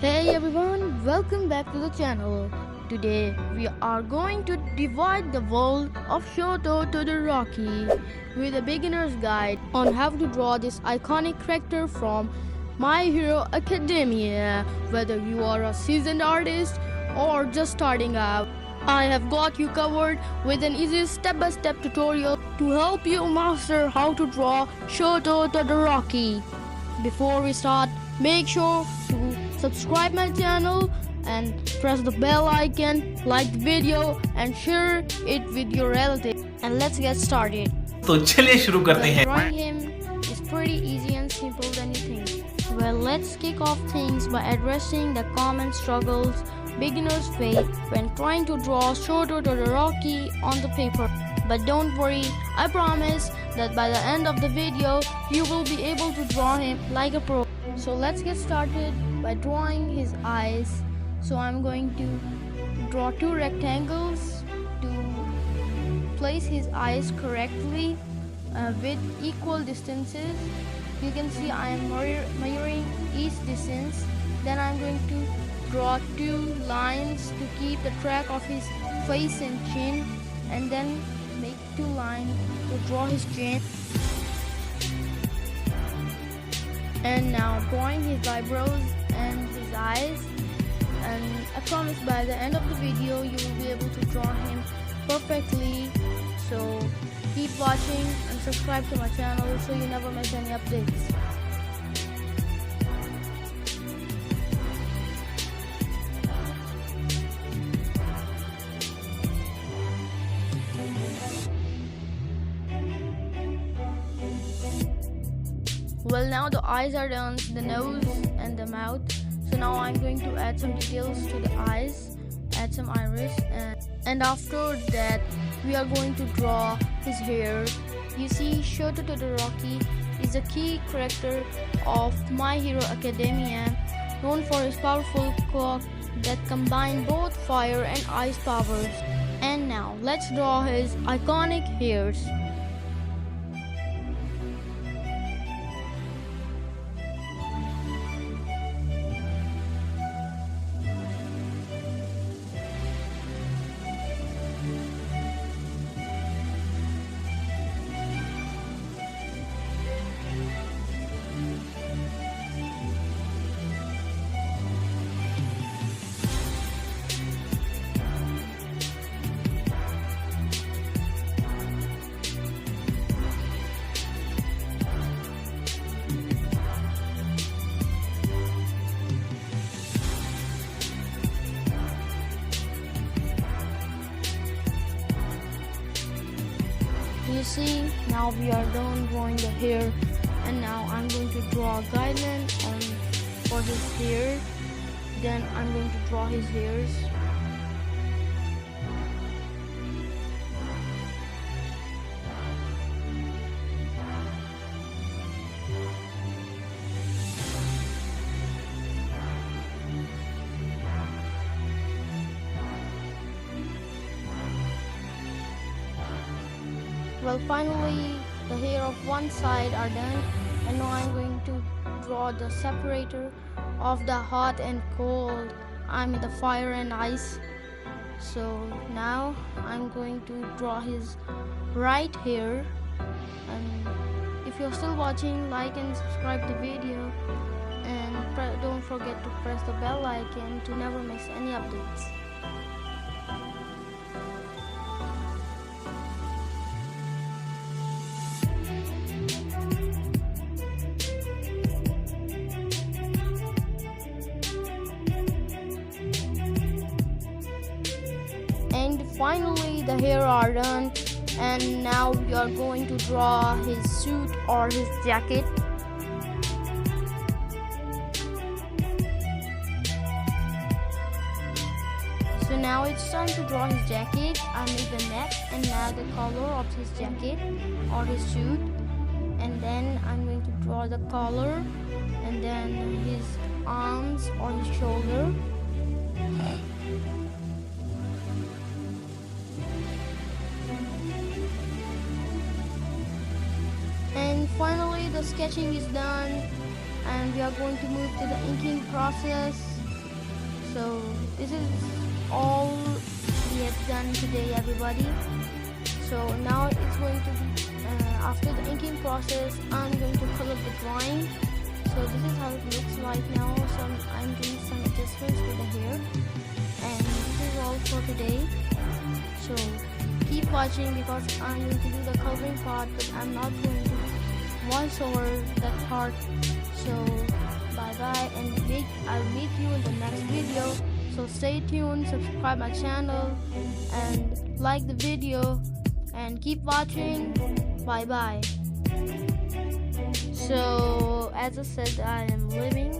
Hey everyone, welcome back to the channel. Today we are going to divide the world of Shoto Todoroki with a beginner's guide on how to draw this iconic character from My Hero Academia. Whether you are a seasoned artist or just starting out, I have got you covered with an easy step-by-step tutorial to help you master how to draw Shoto Todoroki. Before we start, make sure to subscribe my channel and press the bell icon, like the video and share it with your relatives. And let's get started. तो चलिए शुरू करते हैं। Drawing him is pretty easy and simple than you think. Well, let's kick off things by addressing the common struggles beginners face when trying to draw Shoto Todoroki on the paper. But don't worry, I promise that by the end of the video, you will be able to draw him like a pro. So let's get started by drawing his eyes. So I'm going to draw two rectangles to place his eyes correctly with equal distances. You can see I am measuring each distance. Then I'm going to draw two lines to keep the track of his face and chin, and then make two lines to draw his chin. And now drawing his eyebrows and his eyes, and I promise by the end of the video you will be able to draw him perfectly. So keep watching and subscribe to my channel so you never miss any updates. Well, now the eyes are done, the nose and the mouth. So now I'm going to add some details to the eyes, add some iris, and after that we are going to draw his hair. You see, Shoto Todoroki is a key character of My Hero Academia, known for his powerful quirk that combine both fire and ice powers. And now let's draw his iconic hairs. You see, now we are done drawing the hair, and now I'm going to draw a guideline for his hair. Then I'm going to draw his hairs. Well, finally the hair of one side are done, and now I'm going to draw the separator of the hot and cold. I'm in the fire and ice. So now I'm going to draw his right hair, and if you're still watching, like and subscribe the video, and don't forget to press the bell icon to never miss any updates. And finally the hair are done, and now we are going to draw his suit or his jacket. So now it's time to draw his jacket. I made the neck and now the color of his jacket or his suit, and then I'm going to draw the collar and then his arms or his shoulder. And finally the sketching is done, and we are going to move to the inking process. So this is all we have done today, everybody. So now it's going to be after the inking process, I'm going to color the drawing. So this is how it looks like now. So I'm doing some adjustments with the hair, and this is all for today. So keep watching because I'm going to do the coloring part, but I'm not going to voice over that part. So bye bye, and I'll meet you in the next video. So stay tuned, subscribe my channel, and like the video, and keep watching. Bye bye. So as I said, I am leaving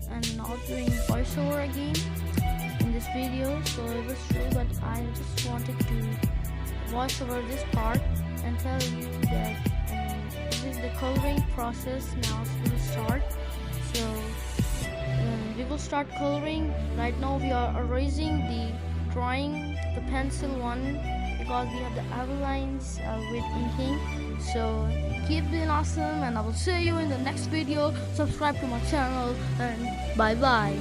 and not doing voiceover again in this video. So it was true, but I just wanted to voice over this part and tell you that this is the coloring process. Now we will start. So we will start coloring. Right now we are erasing the drawing, the pencil one, because we have the outlines with inking. So keep being awesome, and I will see you in the next video. Subscribe to my channel, and bye bye.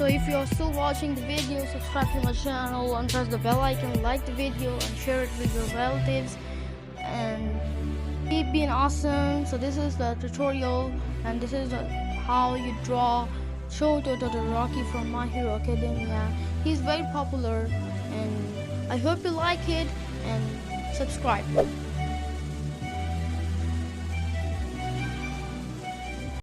So if you're still watching the video, subscribe to my channel and press the bell icon, like the video and share it with your relatives, and keep being awesome. So this is the tutorial, and this is how you draw Shoto Todoroki from My Hero Academia. He's very popular, and I hope you like it and subscribe.